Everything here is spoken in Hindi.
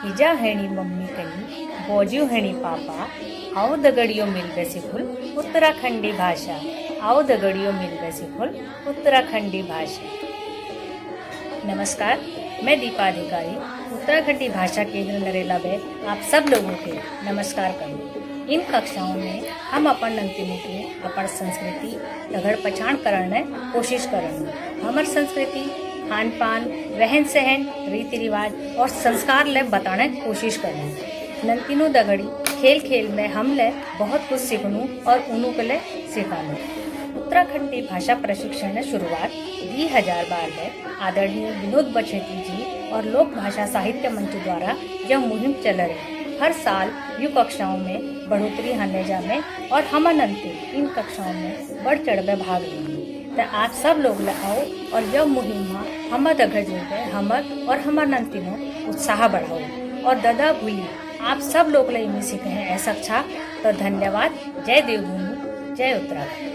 इजा हेणी मम्मी कही बोजू हेणी पापा आओ दगड़ियों मिल सिखुल उत्तराखंडी भाषा आओ दगड़ियों मिल सिखुल उत्तराखंडी भाषा। नमस्कार, मैं दीपा अधिकारी उत्तराखंडी भाषा केंद्र नरेला में आप सब लोगों के नमस्कार करूँ। इन कक्षाओं में हम अपन नंतिनों के अपन संस्कृति दगड़ पहचान करने कोशिश करेंगे। हमार संस्कृति खान पान रहन सहन रीति रिवाज और संस्कार ले बताने की कोशिश करेंगे। नंतिनों दगड़ी खेल खेल में हम ले बहुत कुछ सीखनू और उन्हों के लिए सिखानू। उत्तराखंडी भाषा प्रशिक्षण ने शुरुआत 2012 में आदरणीय विनोद बछेती जी और लोक भाषा साहित्य मंच द्वारा यह मुहिम चल रही। हर साल यू कक्षाओं में बढ़ोतरी होने जामे और हम अंतिम इन कक्षाओं में बढ़ चढ़ में भाग लेंगे। तो आप सब लोग लगाओ और यह मुहिम हम दगड़ जुड़े हमर और हमार नंतिनों उत्साह बढ़ाओ और ददा भूली आप सब लोग ले सीखे हैं ऐसा अच्छा। तो धन्यवाद। जय देवभूमि, जय उत्तराखंड।